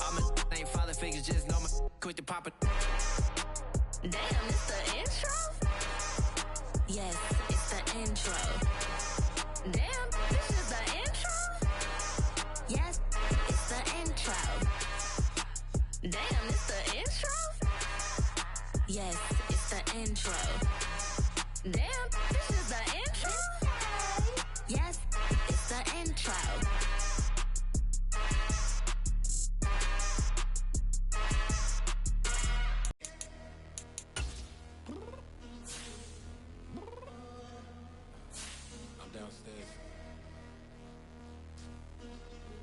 All my ain't father figures, just know my quick to pop it. Damn, it's the intro? Yes, it's the intro. Damn, this is the intro? Yes, it's the intro. Damn, it's the intro? Yes, it's the intro. Damn, this is the intro? Yes, it's the intro. I'm downstairs.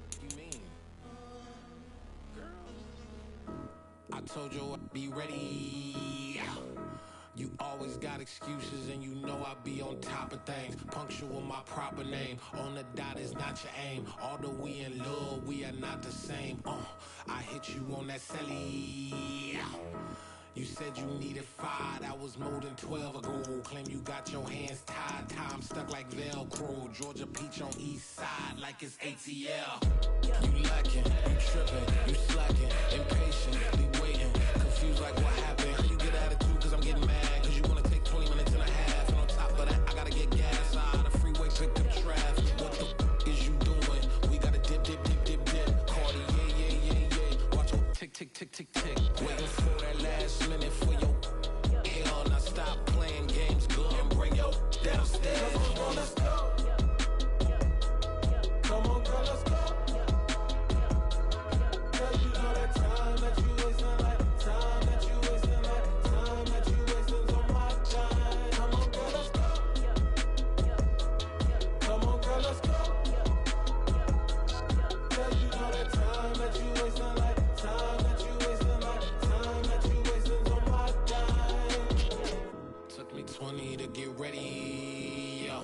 What you mean? Girl, I told you I'd be ready. You always got excuses and you know I be on top of things. Punctual my proper name. On the dot is not your aim. Although we in love, we are not the same. I hit you on that celly. You said you needed 5, that was more than 12 ago. Claim you got your hands tied, time stuck like Velcro. Georgia Peach on east side like it's ATL. You lacking, you tripping, you slacking, impatient, be waiting, confused like what happened. How you get attitude cause I'm getting mad, cause you wanna take 20 minutes and a half. And on top of that, I gotta get gas out of the freeway, pick up traffic. What the is you doing? We gotta dip, dip, dip, dip, dip. Cardi, yeah. Watch your tick, tick, tick, tick, tick. Waiting for that last minute for your hell. Now stop playing games, go and bring your downstairs. Come on, let's go. Come on, girl, let's go. Cause you know that time that you wasting, like time that you wasting, like time that you wasting on my time. Come on, girl, let's go. Come on, girl, let's go. Cause you know that time that you wasting, like time that you wasting, like time that you wasting on my time. Took me 20 to get ready, yo.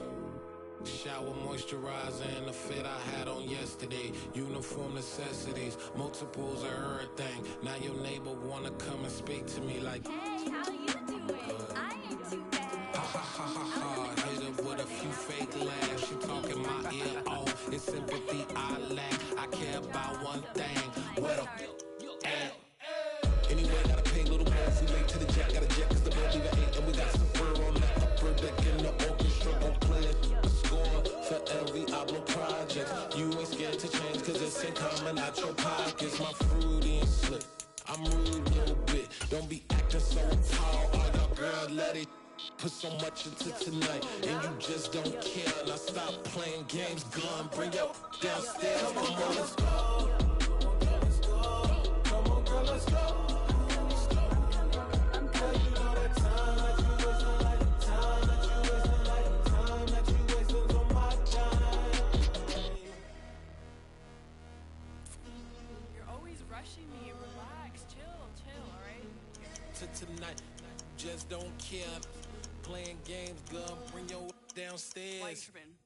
Shower, moisturizer, and the fit I had on yesterday. Uniform necessities, multiples of everything. Now your neighbor wanna come and speak to me like, Hey, how you doing? I ain't too bad. ha ha ha ha ha. Hit her with a few fake laughs. She talking my ear off. It's sympathy I lack. I care about one thing. Where the at? Anyway, gotta pay a little more if we late to the jack. Got a jet cause the boat leave at 8. And we got some fur on that upper deck. And the orchestra gon' play a score for every Oblo project. You ain't scared to change cause it's ain't coming out your pockets. My fruity and slick, I'm rude a little bit. Don't be acting so tall. All y'all girls let it put so much into tonight. And you just don't care. Now stop playing games, gun. Bring your downstairs. Come on, girl, let's go. Come on, girl, let's go. Cause you know that time that you wasting, like time that you wasting, like time that you wasting on my time. You're always rushing me. Relax, chill, alright? To tonight, just don't care. Playing games, gun. Bring your downstairs. White tripping.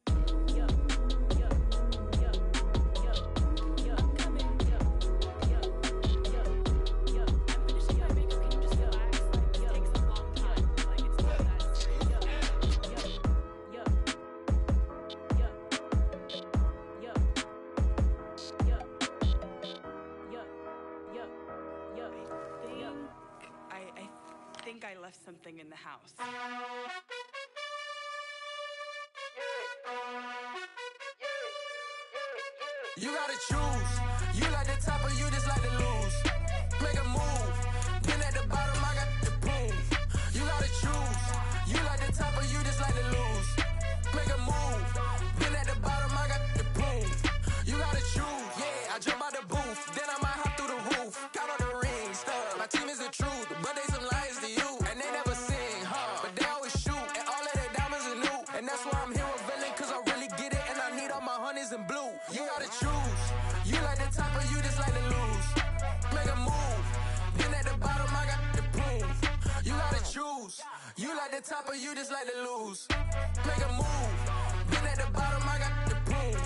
I think I left something in the house. You gotta choose. You like the top or you just like to lose. Make a move. Pin at the bottom, I got the proof. You gotta choose. You like the top or you just like to lose. Make a move. Pin at the bottom, I got the proof. You gotta choose. Yeah, I jump out the booth. Then I might hop through the roof. Count on the rings, stuff. My team is the truth, but they some liars to you. And they never sing, huh? But they always shoot. And all of their diamonds are new. And that's why I'm here with villain, cause I really get it. And I need all my honeys in blue. You gotta choose. You like the top or you just like to lose. Make a move. Then at the bottom I got the proof. You gotta choose. You like the top or you just like to lose. Make a move. Then at the bottom I got the proof.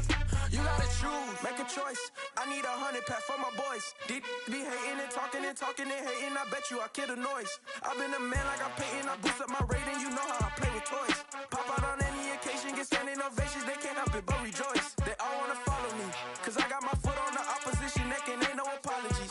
You gotta choose. Make a choice. I need 100 pack for my boys. Deep be hating and talking and hating. I bet you I kill the noise. I've been a man like I'm Peyton. I boost up my rating. You know how I play with toys. Pop out on any occasion, get standing ovations. They can't help it but rejoice. They all wanna follow me, cause I got my foot on the opposition neck and ain't no apologies.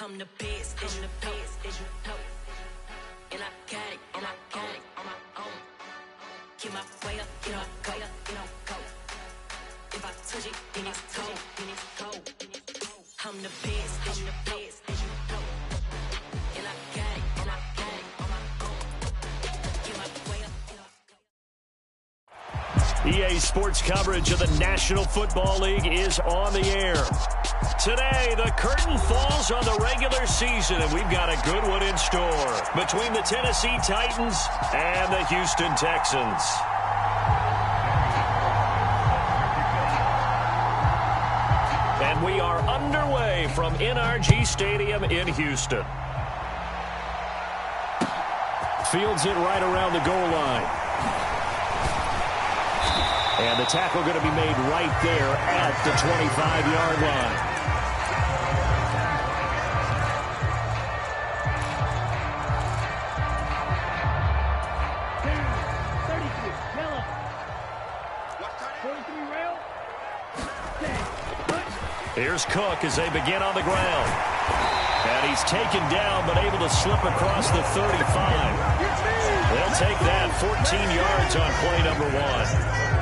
I'm the best, as you know. And I got it, on my own. Get my way up, go. If I touch it, then it's cold. I'm the best, as you know. And I got it, on my own. Get my way up, go. EA Sports coverage of the National Football League is on the air. Today, the curtain falls on the regular season, and we've got a good one in store between the Tennessee Titans and the Houston Texans. And we are underway from NRG Stadium in Houston. Fields it right around the goal line. And the tackle going to be made right there at the 25-yard line. Here's Cook as they begin on the ground. And he's taken down but able to slip across the 35. They'll take that 14 yards on play number 1.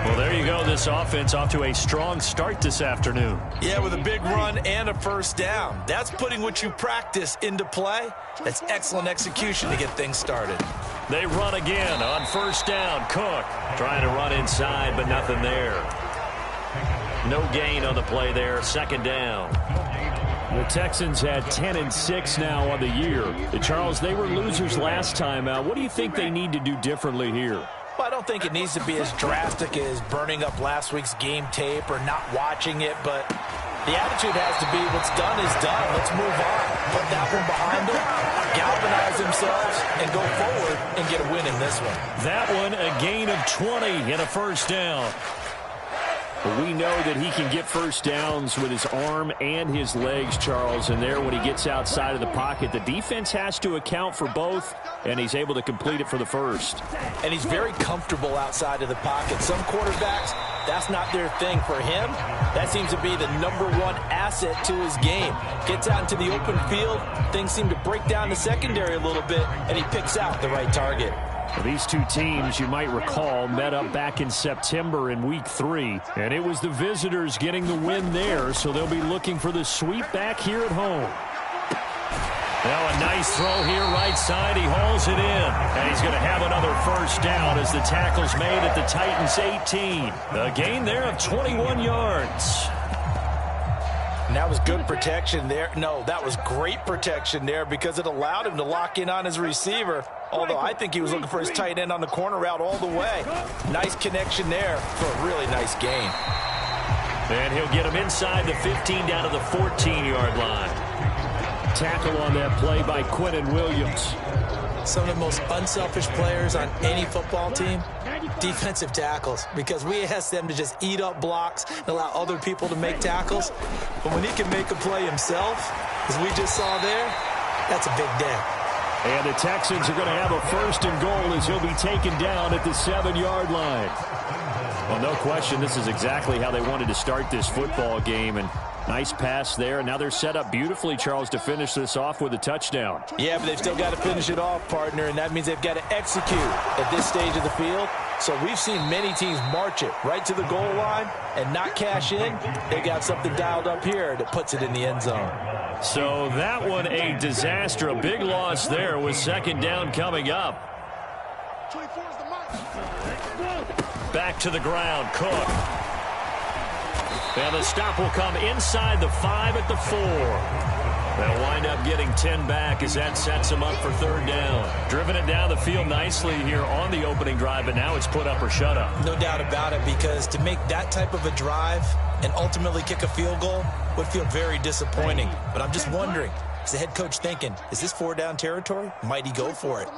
Well, there you go. This offense off to a strong start this afternoon. Yeah, with a big run and a first down. That's putting what you practice into play. That's excellent execution to get things started. They run again on first down. Cook trying to run inside, but nothing there. No gain on the play there. Second down. The Texans had 10-6 now on the year. Charles, they were losers last time out. What do you think they need to do differently here? Well, I don't think it needs to be as drastic as burning up last week's game tape or not watching it, but the attitude has to be what's done is done. Let's move on. Put that one behind them, galvanize themselves, and go forward and get a win in this one. That one, a gain of 20 and a first down. But we know that he can get first downs with his arm and his legs, Charles, and there when he gets outside of the pocket, the defense has to account for both, and he's able to complete it for the first. And he's very comfortable outside of the pocket. Some quarterbacks, that's not their thing. For him, that seems to be the #1 asset to his game. Gets out into the open field, things seem to break down the secondary a little bit, and he picks out the right target. Well, these two teams, you might recall, met up back in September in Week 3, and it was the visitors getting the win there, so they'll be looking for the sweep back here at home. Now a nice throw here right side. He hauls it in, and he's going to have another first down as the tackle's made at the Titans' 18. A gain there of 21 yards. And that was good protection there. No, that was great protection there because it allowed him to lock in on his receiver. Although I think he was looking for his tight end on the corner route all the way. Nice connection there for a really nice gain. And he'll get him inside the 15 down to the 14-yard line. Tackle on that play by Quinnen Williams. Some of the most unselfish players on any football team, defensive tackles, because we ask them to just eat up blocks and allow other people to make tackles. But when he can make a play himself, as we just saw there, that's a big day. And the Texans are going to have a first and goal as he'll be taken down at the 7-yard line. Well, no question, this is exactly how they wanted to start this football game. And nice pass there. And now they're set up beautifully, Charles, to finish this off with a touchdown. Yeah, but they've still got to finish it off, partner, and that means they've got to execute at this stage of the field. So we've seen many teams march it right to the goal line and not cash in. They got something dialed up here that puts it in the end zone. So that one a disaster, a big loss there with second down coming up. Back to the ground, Cook. And the stop will come inside the 5 at the 4. They'll wind up getting 10 back as that sets them up for third down. Driven it down the field nicely here on the opening drive, but now it's put up or shut up. No doubt about it, because to make that type of a drive and ultimately kick a field goal would feel very disappointing. But I'm just wondering, is the head coach thinking, is this 4-down territory? Might he go for it?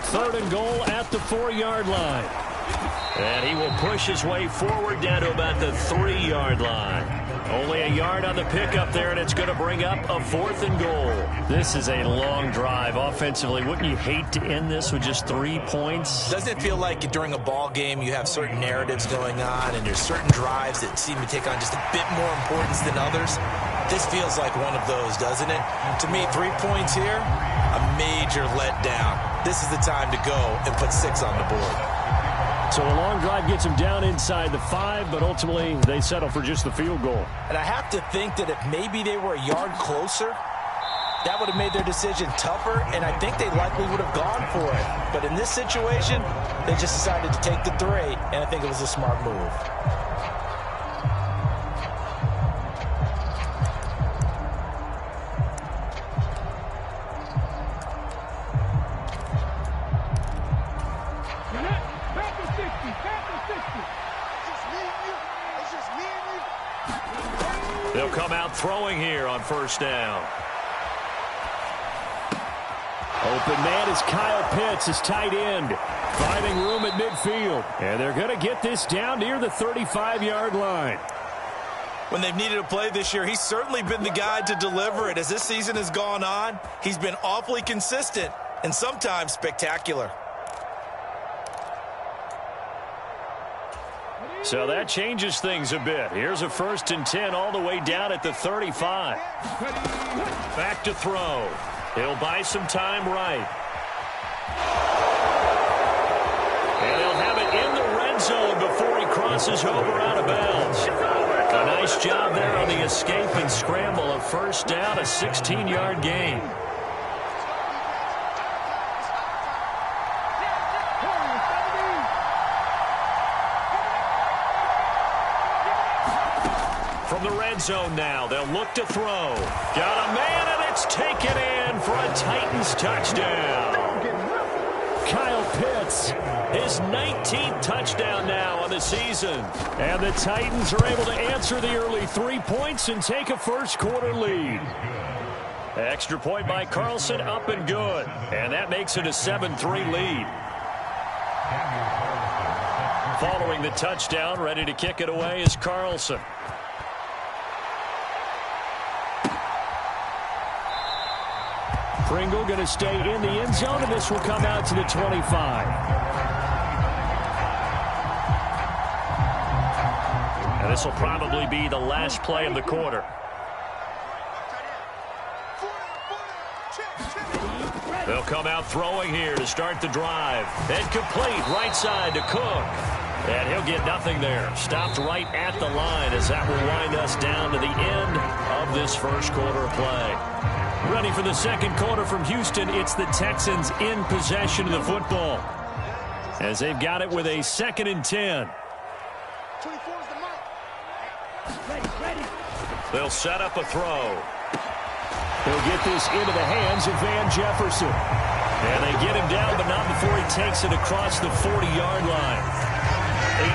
Third and goal at the 4-yard line. And he will push his way forward down to about the 3-yard line. Only a yard on the pickup there, and it's going to bring up a 4th and goal. This is a long drive offensively. Wouldn't you hate to end this with just 3 points? Doesn't it feel like during a ball game you have certain narratives going on and there's certain drives that seem to take on just a bit more importance than others? This feels like one of those, doesn't it? To me, 3 points here, a major letdown. This is the time to go and put 6 on the board. So a long drive gets them down inside the 5, but ultimately they settle for just the field goal. And I have to think that if maybe they were a yard closer, that would have made their decision tougher, and I think they likely would have gone for it. But in this situation, they just decided to take the 3, and I think it was a smart move. They'll come out throwing here on first down. Open man is Kyle Pitts, his tight end, finding room at midfield. And they're going to get this down near the 35-yard line. When they've needed a play this year, he's certainly been the guy to deliver it. As this season has gone on, he's been awfully consistent and sometimes spectacular. So that changes things a bit. Here's a 1st and 10 all the way down at the 35. Back to throw. He'll buy some time right. And they'll have it in the red zone before he crosses over out of bounds. A nice job there on the escape and scramble. A first down, a 16-yard gain. From the red zone now, they'll look to throw. Got a man, and it's taken in for a Titans touchdown. Kyle Pitts, his 19th touchdown now on the season. And the Titans are able to answer the early 3 points and take a first-quarter lead. Extra point by Carlson, up and good. And that makes it a 7-3 lead. Following the touchdown, ready to kick it away is Carlson. Pringle going to stay in the end zone, and this will come out to the 25. And this will probably be the last play of the quarter. They'll come out throwing here to start the drive. And complete right side to Cook. And he'll get nothing there. Stopped right at the line as that will wind us down to the end of this first quarter of play. Ready for the second quarter from Houston. It's the Texans in possession of the football as they've got it with a 2nd and 10. They'll set up a throw. He'll get this into the hands of Van Jefferson. And they get him down, but not before he takes it across the 40-yard line.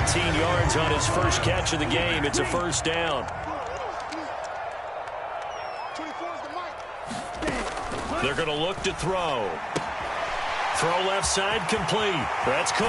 18 yards on his first catch of the game. It's a first down. They're going to look to throw. Throw left side complete. That's Cook.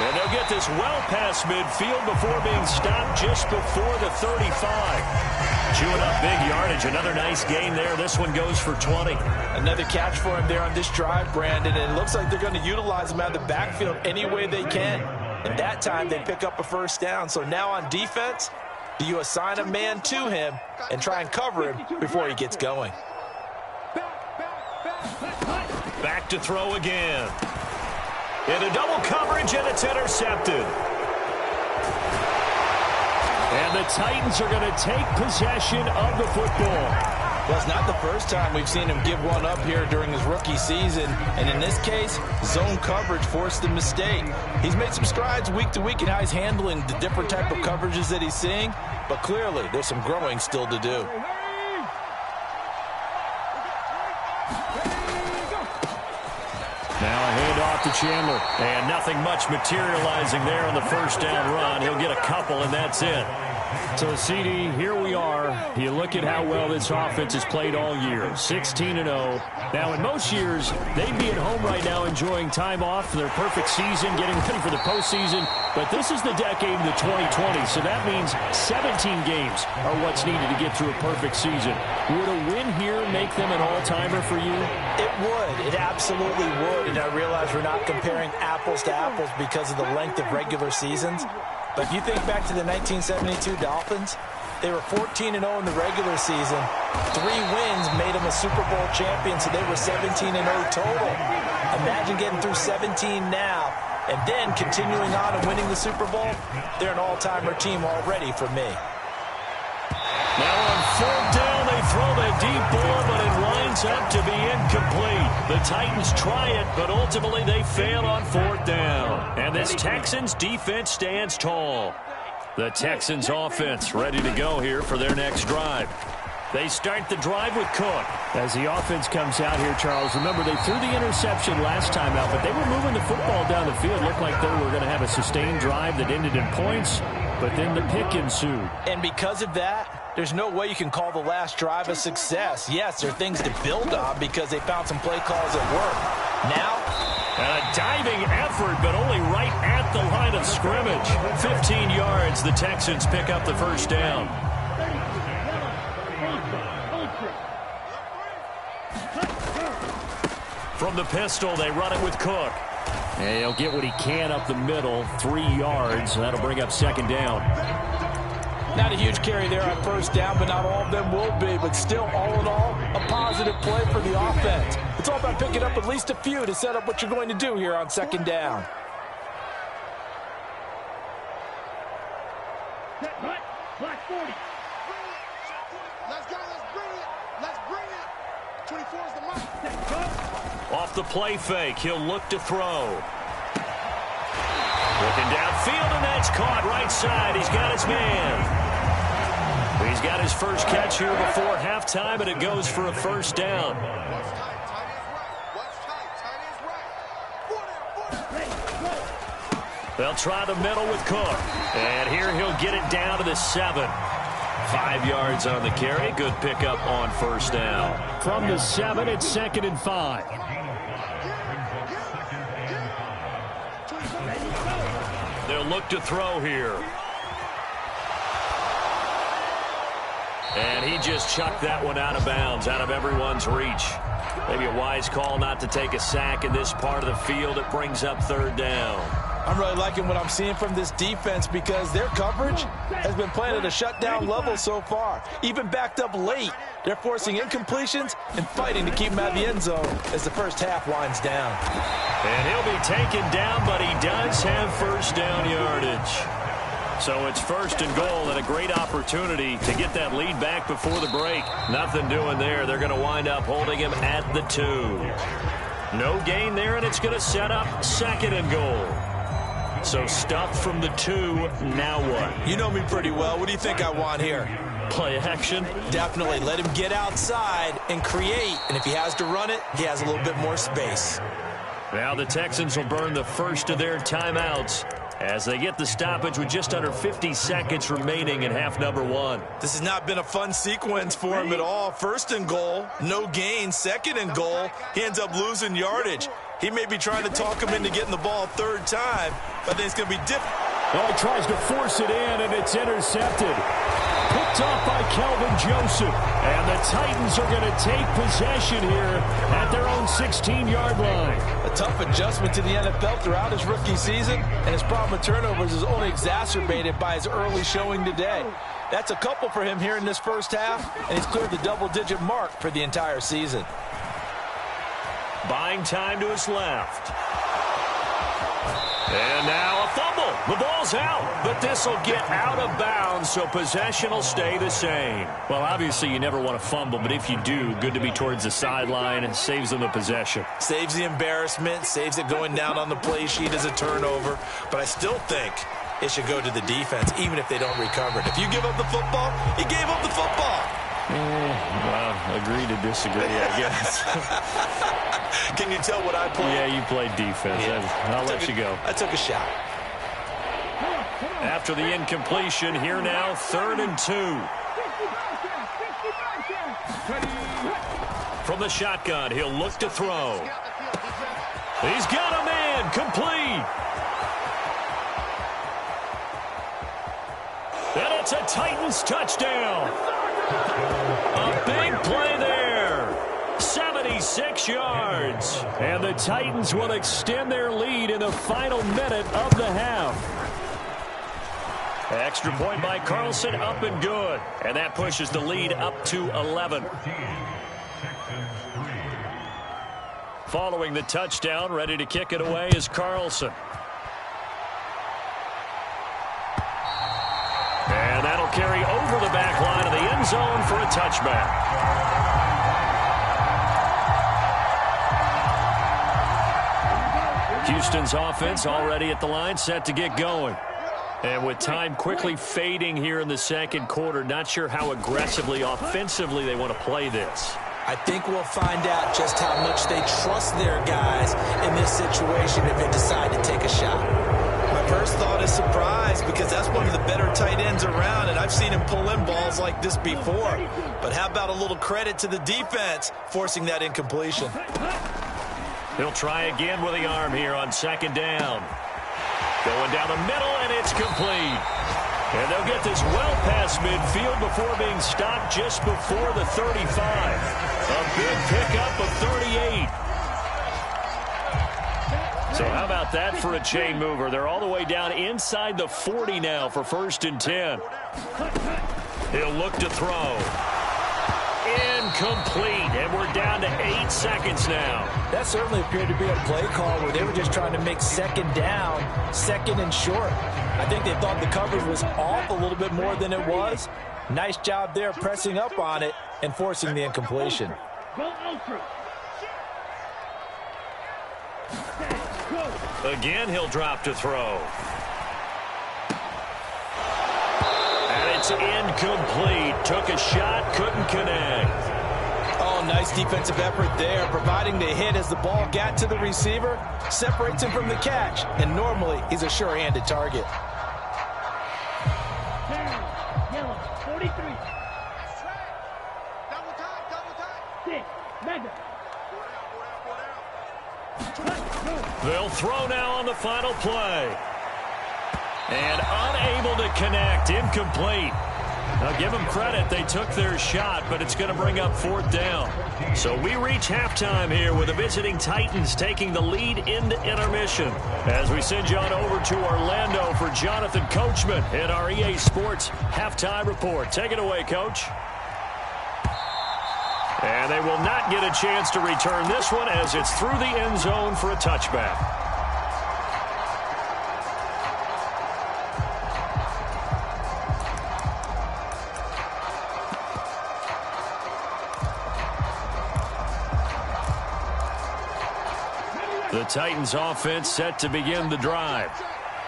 And they'll get this well past midfield before being stopped just before the 35. Chewing up big yardage. Another nice gain there. This one goes for 20. Another catch for him there on this drive, Brandon. And it looks like they're going to utilize him out of the backfield any way they can. And that time they pick up a first down. So now on defense, do you assign a man to him and try and cover him before he gets going? Back to throw again. Into double coverage, and it's intercepted. And the Titans are going to take possession of the football. Well, it's not the first time we've seen him give one up here during his rookie season. And in this case, zone coverage forced the mistake. He's made some strides week to week in how he's handling the different type of coverages that he's seeing. But clearly, there's some growing still to do. Now a handoff to Chandler. And nothing much materializing there on the first down run. He'll get a couple, and that's it. So, CD, here we are. You look at how well this offense has played all year. 16-0. Now, in most years, they'd be at home right now enjoying time off for their perfect season, getting ready for the postseason. But this is the decade of the 2020, so that means 17 games are what's needed to get through a perfect season. Would a win here make them an all-timer for you? It would. It absolutely would. And I realize we're not comparing apples to apples because of the length of regular seasons. But if you think back to the 1972 Dolphins, They were 14-0 in the regular season. 3 wins made them a Super Bowl champion, so they were 17-0 total. Imagine getting through 17 now and then continuing on and winning the Super Bowl. They're an all-timer team already for me. Now on 4th down, they throw the deep ball, but it winds up to be incomplete. The Titans try it, but ultimately they fail on 4th down. And this Texans defense stands tall. The Texans offense ready to go here for their next drive. They start the drive with Cook. As the offense comes out here, Charles, remember they threw the interception last time out, but they were moving the football down the field. Looked like they were going to have a sustained drive that ended in points, but then the pick ensued. And because of that, there's no way you can call the last drive a success. Yes, there are things to build on because they found some play calls that work. Now, and a diving effort, but only right at the line of scrimmage. 15 yards, the Texans pick up the first down. From the pistol, they run it with Cook. And he'll get what he can up the middle, 3 yards. That'll bring up 2nd down. Not a huge carry there on 1st down, but not all of them will be. But still, all in all, a positive play for the offense. It's all about picking up at least a few to set up what you're going to do here on 2nd down. Black 40. Let's go. Let's bring it. Let's bring it. 24 is the mark. Off the play fake, he'll look to throw. Looking downfield, and that's caught right side. He's got his man. He's got his first catch here before halftime, and it goes for a 1st down. What's tight? Tight is right. What's tight? Tight is right. They'll try the middle with Cook. And here he'll get it down to the 7. 5 yards on the carry. Good pickup on 1st down. From the 7, it's 2nd and 5. They'll look to throw here. And he just chucked that one out of bounds, out of everyone's reach. Maybe a wise call not to take a sack in this part of the field. It brings up 3rd down. I'm really liking what I'm seeing from this defense because their coverage has been playing at a shutdown level so far. Even backed up late, they're forcing incompletions and fighting to keep him out of the end zone as the first half winds down. And he'll be taken down, but he does have 1st down yardage. So it's 1st and goal, and a great opportunity to get that lead back before the break. Nothing doing there. They're going to wind up holding him at the 2. No gain there, and it's going to set up 2nd and goal. So stuff from the 2, now what? You know me pretty well. What do you think I want here? Play action? Definitely. Let him get outside and create. And if he has to run it, he has a little bit more space. Now the Texans will burn the first of their timeouts as they get the stoppage with just under 50 seconds remaining in half number 1. This has not been a fun sequence for him at all. 1st and goal, no gain. 2nd and goal, he ends up losing yardage. He may be trying to talk him into getting the ball 3rd time, but I think it's going to be different. Oh, he tries to force it in, and it's intercepted. Picked off by Kelvin Joseph. And the Titans are going to take possession here at their own 16-yard line. A tough adjustment to the NFL throughout his rookie season, and his problem with turnovers is only exacerbated by his early showing today. That's a couple for him here in this first half, and he's cleared the double-digit mark for the entire season. Buying time to his left. And now a fumble. The ball's out, but this will get out of bounds, so possession will stay the same. Well, obviously you never want to fumble, but if you do, good to be towards the sideline and saves them the possession. Saves the embarrassment, saves it going down on the play sheet as a turnover, but I still think it should go to the defense, even if they don't recover it. If you give up the football, you gave up the football. Well, agree to disagree, I guess. Can you tell what I played? Yeah, you played defense. Yeah. I'll let you go. I took a shot. After the incompletion, here now, 3rd and 2. From the shotgun, he'll look to throw. He's got a man, complete. And it's a Titans touchdown. A big play there. 76 yards. And the Titans will extend their lead in the final minute of the half. Extra point by Carlson, up and good. And that pushes the lead up to 11. Following the touchdown, ready to kick it away is Carlson. And that'll carry over the back line of the end zone for a touchback. Houston's offense already at the line, set to get going. And with time quickly fading here in the second quarter, not sure how aggressively, offensively they want to play this. I think we'll find out just how much they trust their guys in this situation if they decide to take a shot. My first thought is surprise, because that's one of the better tight ends around, and I've seen him pull in balls like this before. But how about a little credit to the defense forcing that incompletion? He'll try again with the arm here on second down. Going down the middle, and it's complete. And they'll get this well past midfield before being stopped just before the 35. A big pickup of 38. So how about that for a chain mover? They're all the way down inside the 40 now for 1st and 10. He'll look to throw. Incomplete, and we're down to 8 seconds now. That certainly appeared to be a play call where they were just trying to make second down, second and short. I think they thought the coverage was off a little bit more than it was. Nice job there pressing up on it and forcing the incompletion. Again, he'll drop to throw. And it's incomplete. Took a shot, couldn't connect. Oh, nice defensive effort there, providing the hit as the ball got to the receiver, separates him from the catch, and normally he's a sure-handed target. Yellow, 43. Double time. 6, mega. They'll throw now on the final play. And unable to connect, incomplete. Now give them credit, they took their shot, but it's going to bring up 4th down. So we reach halftime here with the visiting Titans taking the lead into intermission. As we send you on over to Orlando for Jonathan Coachman in our EA Sports Halftime Report. Take it away, Coach. And they will not get a chance to return this one as it's through the end zone for a touchback. The Titans offense set to begin the drive.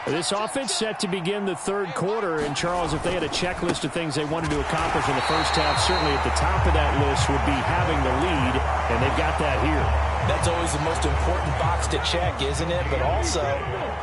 This offense set to begin the third quarter, and Charles, if they had a checklist of things they wanted to accomplish in the first half, certainly at the top of that list would be having the lead, and they've got that here. That's always the most important box to check, isn't it? But also,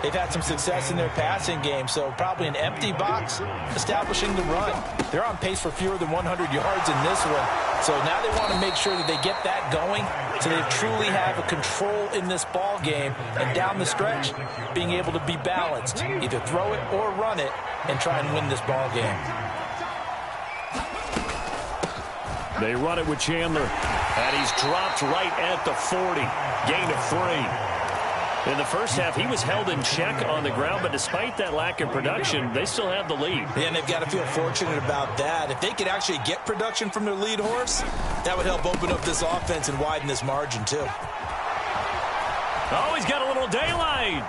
they've had some success in their passing game, so probably an empty box establishing the run. They're on pace for fewer than 100 yards in this one, so now they want to make sure that they get that going so they truly have a control in this ball game, and down the stretch, being able to be balanced, either throw it or run it, and try and win this ball game. They run it with Chandler, and he's dropped right at the 40. Gain of 3. In the first half, he was held in check on the ground, but despite that lack of production, they still have the lead. And they've got to feel fortunate about that. If they could actually get production from their lead horse, that would help open up this offense and widen this margin, too. Oh, he's got a little daylight.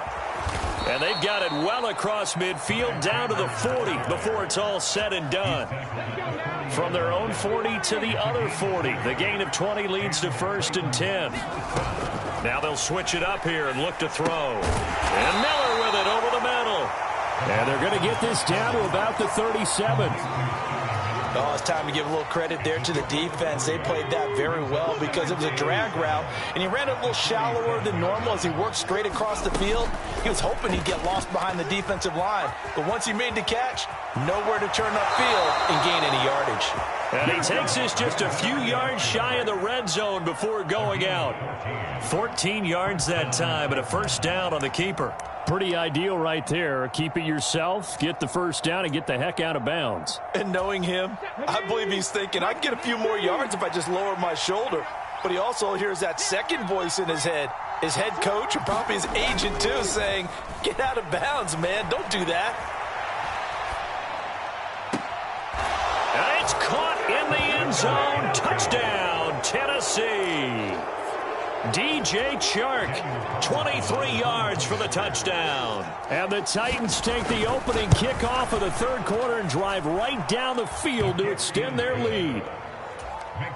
And they've got it well across midfield, down to the 40 before it's all said and done. From their own 40 to the other 40. The gain of 20 leads to 1st and 10. Now they'll switch it up here and look to throw. And Miller with it over the middle. And they're going to get this down to about the 37. Oh, it's time to give a little credit there to the defense. They played that very well because it was a drag route, and he ran it a little shallower than normal as he worked straight across the field. He was hoping he'd get lost behind the defensive line, but once he made the catch, nowhere to turn upfield and gain any yardage. And he takes this just a few yards shy of the red zone before going out. 14 yards that time, and a 1st down on the keeper. Pretty ideal right there. Keep it yourself, get the 1st down, and get the heck out of bounds. And knowing him, I believe he's thinking, I can get a few more yards if I just lower my shoulder. But he also hears that second voice in his head, his head coach and probably his agent too, saying, get out of bounds, man. Don't do that. zone. Touchdown, Tennessee. DJ Chark, 23 yards for the touchdown. And the Titans take the opening kickoff of the third quarter and drive right down the field to extend their lead.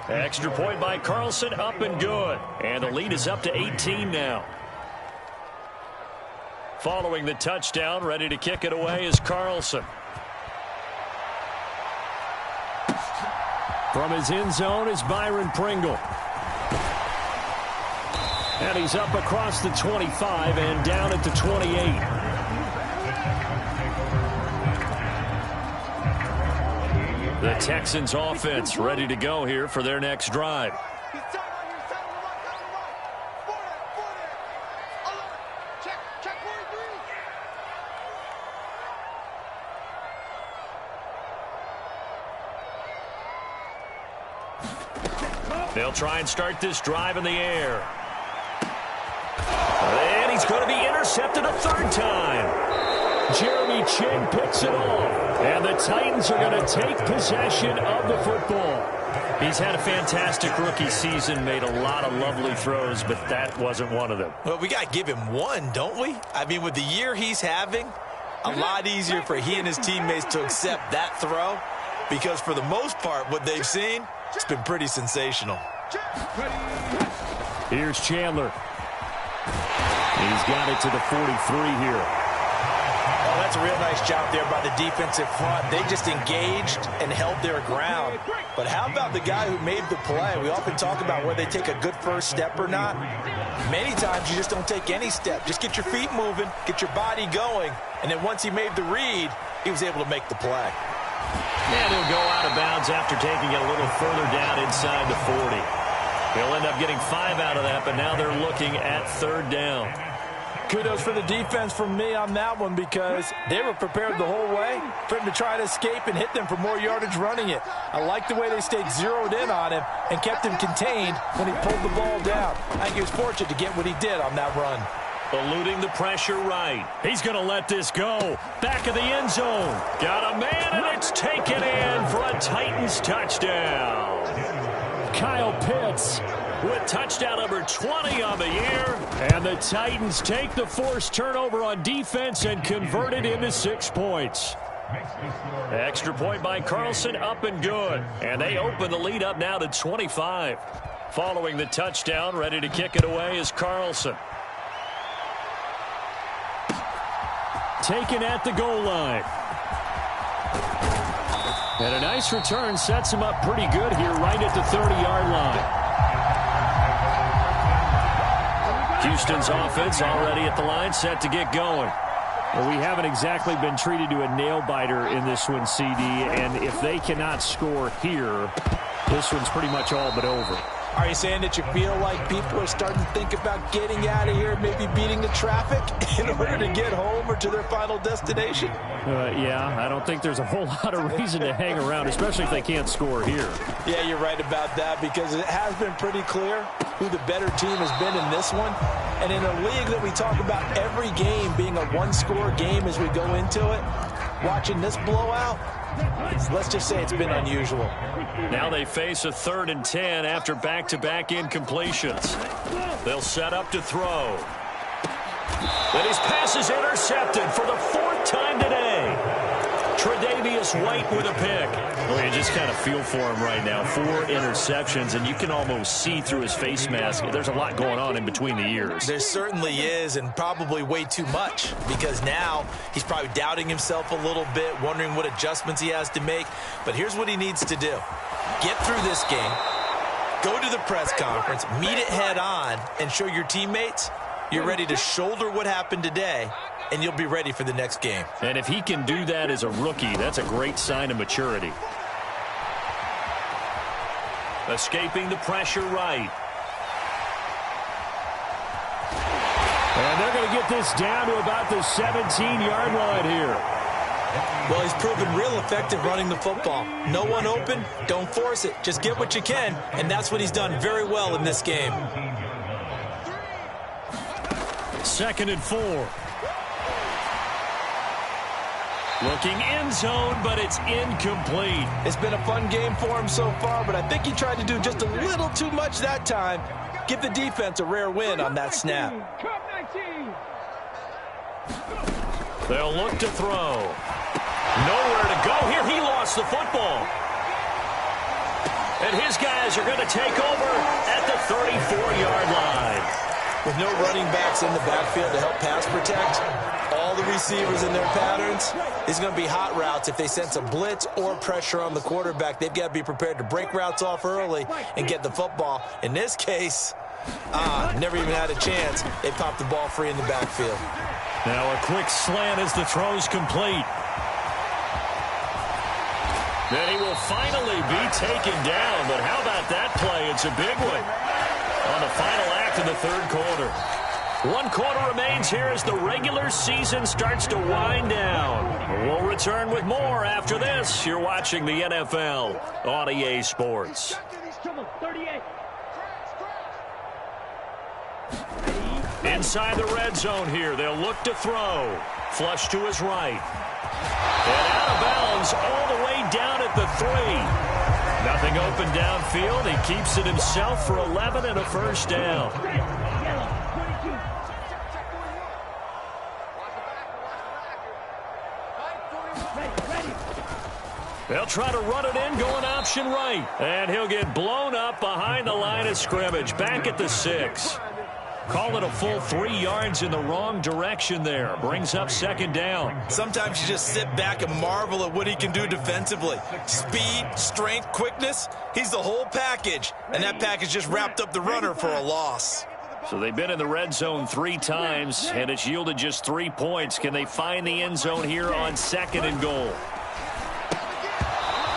Extra point by Carlson, up and good. And the lead is up to 18 now. Following the touchdown, ready to kick it away is Carlson. From his end zone is Byron Pringle. And he's up across the 25 and down at the 28. The Texans offense ready to go here for their next drive. They'll try and start this drive in the air. And he's going to be intercepted a third time. Jeremy Chinn picks it off. And the Titans are going to take possession of the football. He's had a fantastic rookie season, made a lot of lovely throws, but that wasn't one of them. Well, we got to give him one, don't we? I mean, with the year he's having, a lot easier for he and his teammates to accept that throw, because for the most part, what they've seen, it's been pretty sensational. Here's Chandler. He's got it to the 43 here. Oh, that's a real nice job there by the defensive front. They just engaged and held their ground. But how about the guy who made the play? We often talk about whether they take a good first step or not. Many times you just don't take any step. Just get your feet moving, get your body going, and then once he made the read, he was able to make the play. And he'll go out of bounds after taking it a little further down inside the 40. He'll end up getting 5 out of that, but now they're looking at third down. Kudos for the defense from me on that one, because they were prepared the whole way for him to try to escape and hit them for more yardage running it. I like the way they stayed zeroed in on him and kept him contained when he pulled the ball down. I think he was fortunate to get what he did on that run. Eluding the pressure right. He's going to let this go. Back of the end zone. Got a man, and it's taken in for a Titans touchdown. Kyle Pitts with touchdown number 20 on the year. And the Titans take the forced turnover on defense and convert it into 6 points. Extra point by Carlson, up and good. And they open the lead up now to 25. Following the touchdown, ready to kick it away is Carlson. Taken at the goal line. And a nice return sets him up pretty good here right at the 30-yard line. Houston's offense already at the line, set to get going. Well, we haven't exactly been treated to a nail-biter in this one, CD, and if they cannot score here, this one's pretty much all but over. Are you saying that you feel like people are starting to think about getting out of here, maybe beating the traffic in order to get home or to their final destination? Yeah, I don't think there's a whole lot of reason to hang around, especially if they can't score here. Yeah, you're right about that, because it has been pretty clear who the better team has been in this one. And in a league that we talk about every game being a one-score game as we go into it, watching this blowout, let's just say it's been unusual. Now they face a 3rd and 10 after back-to-back incompletions. They'll set up to throw. And his pass is intercepted for the 4th time today. Tre'Davious White with a pick. Well, you just kind of feel for him right now. 4 interceptions, and you can almost see through his face mask. There's a lot going on in between the ears. There certainly is, and probably way too much, because now he's probably doubting himself a little bit, wondering what adjustments he has to make. But here's what he needs to do. Get through this game, go to the press conference, meet it head on, and show your teammates you're ready to shoulder what happened today, and you'll be ready for the next game. And if he can do that as a rookie, that's a great sign of maturity. Escaping the pressure right. And they're going to get this down to about the 17-yard line here. Well, he's proven real effective running the football. No one open, don't force it. Just get what you can, and that's what he's done very well in this game. 2nd and 4. Looking end zone, but it's incomplete. It's been a fun game for him so far, but I think he tried to do just a little too much that time. Give the defense a rare win on that snap. They'll look to throw. Nowhere to go here. He lost the football. And his guys are going to take over at the 34-yard line. With no running backs in the backfield to help pass protect, all the receivers in their patterns, it's going to be hot routes. If they sense a blitz or pressure on the quarterback, they've got to be prepared to break routes off early and get the football. In this case, never even had a chance. They popped the ball free in the backfield. Now a quick slant as the throw's complete. Then he will finally be taken down. But how about that play? It's a big one on the final act of the third quarter. 1 quarter remains here as the regular season starts to wind down. We'll return with more after this. You're watching the NFL on EA Sports. Inside the red zone here. They'll look to throw. Flush to his right. And out of bounds all the way down at the 3. Nothing open downfield. He keeps it himself for 11 and a first down. They'll try to run it in, going option right. And he'll get blown up behind the line of scrimmage. Back at the 6. Call it a full 3 yards in the wrong direction there. Brings up second down. Sometimes you just sit back and marvel at what he can do defensively. Speed, strength, quickness. He's the whole package. And that package just wrapped up the runner for a loss. So they've been in the red zone 3 times, and it's yielded just 3 points. Can they find the end zone here on 2nd and goal?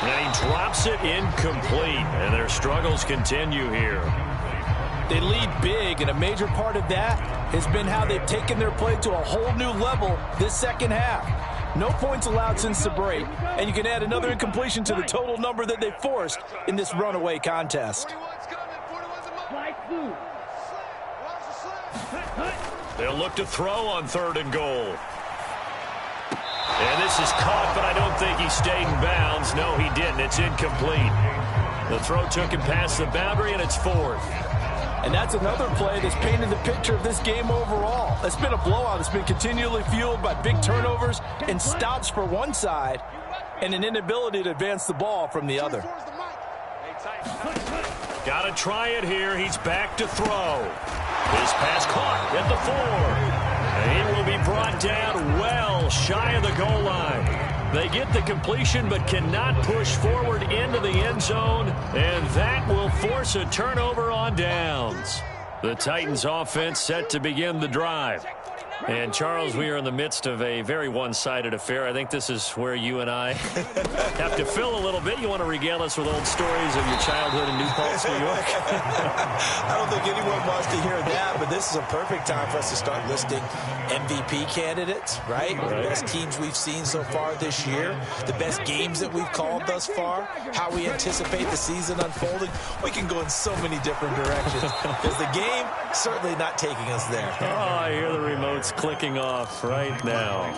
And he drops it incomplete, and their struggles continue here. They lead big, and a major part of that has been how they've taken their play to a whole new level this second half. No points allowed since the break, and you can add another incompletion to the total number that they forced in this runaway contest. They'll look to throw on 3rd and goal. And this is caught, but I don't think he stayed in bounds. No, he didn't. It's incomplete. The throw took him past the boundary, and it's 4th. And that's another play that's painted the picture of this game overall. It's been a blowout. It's been continually fueled by big turnovers and stops for one side and an inability to advance the ball from the other. Got to try it here. He's back to throw. His pass caught at the 4. And he will be brought down well shy of the goal line. They get the completion but cannot push forward into the end zone, and that will force a turnover on downs. The Titans offense set to begin the drive. And, Charles, we are in the midst of a very one-sided affair. I think this is where you and I have to fill a little bit. You want to regale us with old stories of your childhood in New Paltz, New York? I don't think anyone wants to hear that, but this is a perfect time for us to start listing MVP candidates, right? The best teams we've seen so far this year, the best games that we've called thus far, how we anticipate the season unfolding. We can go in so many different directions because the game certainly not taking us there. Oh, I hear the remotes clicking off right now.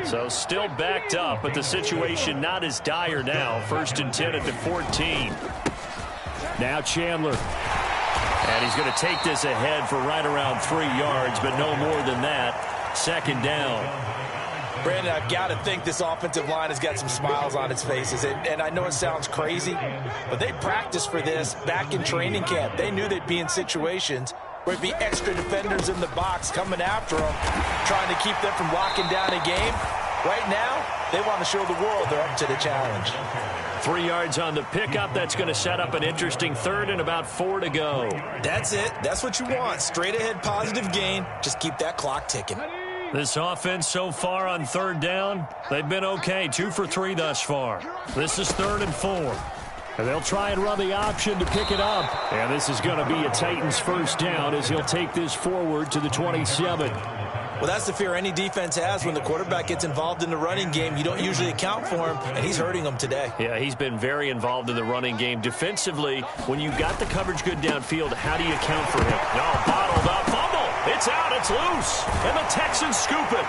So still backed up, but the situation not as dire now. 1st and 10 at the 14. Now Chandler. And he's going to take this ahead for right around 3 yards, but no more than that. 2nd down. Brandon, I've got to think this offensive line has got some smiles on its faces. And I know it sounds crazy, but they practiced for this back in training camp. They knew they'd be in situations where it'd be extra defenders in the box coming after them, trying to keep them from locking down a game. Right now, they want to show the world they're up to the challenge. 3 yards on the pickup. That's going to set up an interesting 3rd and about 4 to go. That's it. That's what you want. Straight ahead positive gain. Just keep that clock ticking. This offense so far on 3rd down, they've been okay. 2 for 3 thus far. This is 3rd and 4. And they'll try and run the option to pick it up. And this is going to be a Titans first down as he'll take this forward to the 27. Well, that's the fear any defense has when the quarterback gets involved in the running game. You don't usually account for him, and he's hurting them today. Yeah, he's been very involved in the running game. Defensively, when you've got the coverage good downfield, how do you account for him? No, bottled up, fumble. It's out, it's loose. And the Texans scoop it.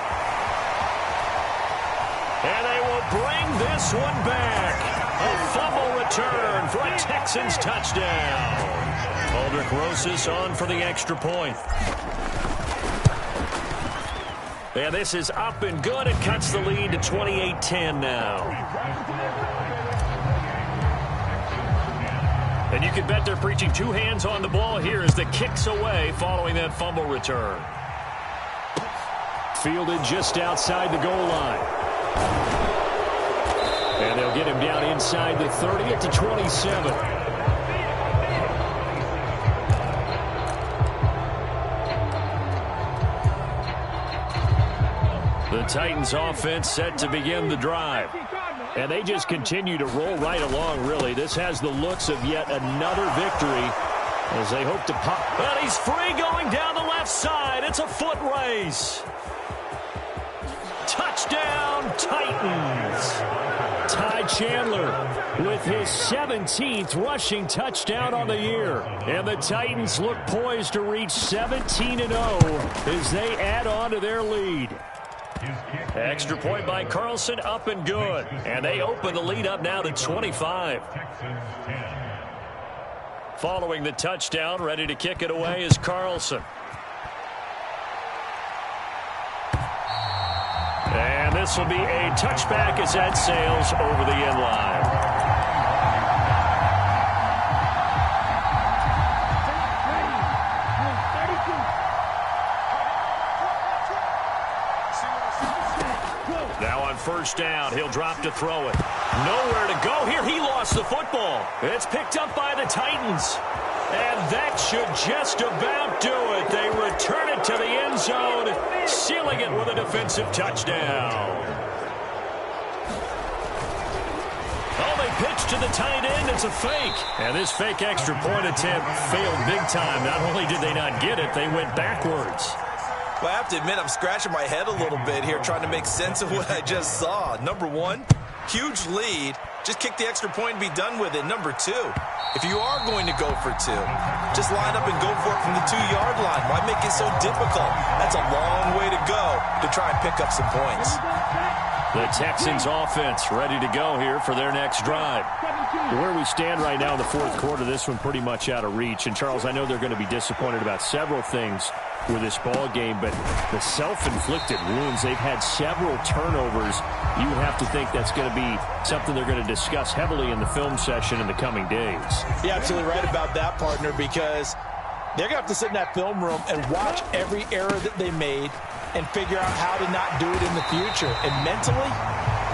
And they will bring this one back. A fumble return for a Texans touchdown. Aldrick Rosas on for the extra point. And this is up and good. It cuts the lead to 28-10 now. And you can bet they're preaching two hands on the ball here as the kick's away following that fumble return. Fielded just outside the goal line. And they'll get him down inside the 30 at the 27. The Titans offense set to begin the drive. And they just continue to roll right along, really. This has the looks of yet another victory as they hope to pop. But he's free going down the left side. It's a foot race. Touchdown, Titans. Ty Chandler with his 17th rushing touchdown on the year. And the Titans look poised to reach 17-0 as they add on to their lead. Extra point by Carlson, up and good. And they open the lead up now to 25. Following the touchdown, ready to kick it away is Carlson. And this will be a touchback as that sails over the end line. First down. He'll drop to throw it. Nowhere to go here. He lost the football. It's picked up by the Titans. And that should just about do it. They return it to the end zone, sealing it with a defensive touchdown. Oh, they pitch to the tight end. It's a fake. And this fake extra point attempt failed big time. Not only did they not get it, they went backwards. Well, I have to admit, I'm scratching my head a little bit here trying to make sense of what I just saw. Number one, huge lead. Just kick the extra point and be done with it. Number two, if you are going to go for two, just line up and go for it from the 2-yard line. Why make it so difficult? That's a long way to go to try and pick up some points. The Texans offense ready to go here for their next drive. Where we stand right now in the fourth quarter, this one pretty much out of reach. And, Charles, I know they're going to be disappointed about several things with this ball game, but the self-inflicted wounds, they've had several turnovers. You would have to think that's going to be something they're going to discuss heavily in the film session in the coming days. You're absolutely right about that, partner, because they're going to have to sit in that film room and watch every error that they made and figure out how to not do it in the future. And mentally,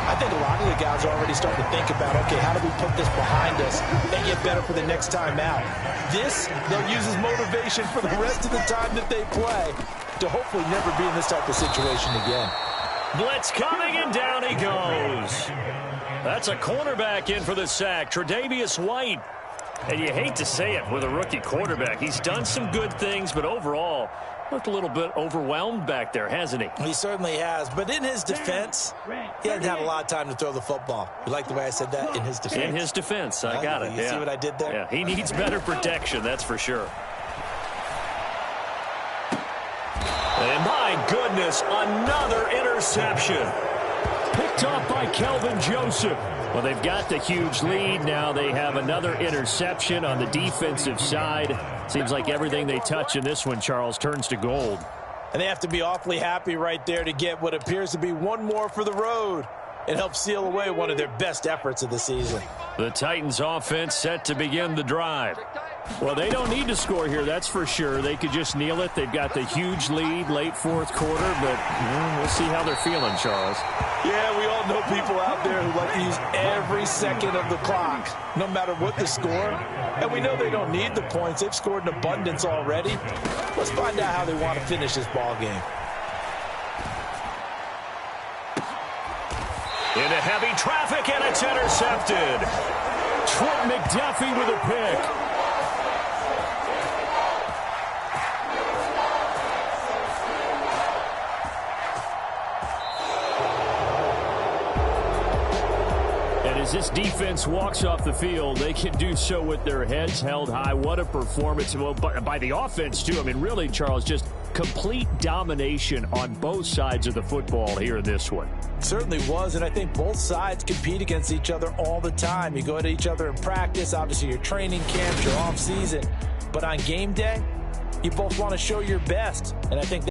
I think a lot of the guys are already starting to think about, okay, how do we put this behind us and get better for the next time out? This, they'll use as motivation for the rest of the time that they play to hopefully never be in this type of situation again. Blitz coming, and down he goes. That's a cornerback in for the sack, Tre'Davious White. And you hate to say it with a rookie quarterback. He's done some good things, but overall, looked a little bit overwhelmed back there, hasn't he? He certainly has. But in his defense, he hasn't had a lot of time to throw the football. You like the way I said that? In his defense. In his defense. I got it. You see what I did there? Yeah, he needs better protection, that's for sure. And my goodness, another interception. Picked off by Kelvin Joseph. Well, they've got the huge lead. Now they have another interception on the defensive side. Seems like everything they touch in this one, Charles, turns to gold. And they have to be awfully happy right there to get what appears to be one more for the road. It helps seal away one of their best efforts of the season. The Titans offense set to begin the drive. Well, they don't need to score here, that's for sure. They could just kneel it. They've got the huge lead late fourth quarter, but we'll see how they're feeling, Charles. Yeah, we all know people out there who like to use every second of the clock, no matter what the score. And we know they don't need the points. They've scored in abundance already. Let's find out how they want to finish this ball game. Into heavy traffic, and it's intercepted. Trent McDuffie with a pick. As this defense walks off the field, they can do so with their heads held high. What a performance. Well, by the offense, too. I mean, really, Charles, just complete domination on both sides of the football here in this one. Certainly was, and I think both sides compete against each other all the time. You go at each other in practice, obviously your training camps, your off season, but on game day, you both want to show your best, and I think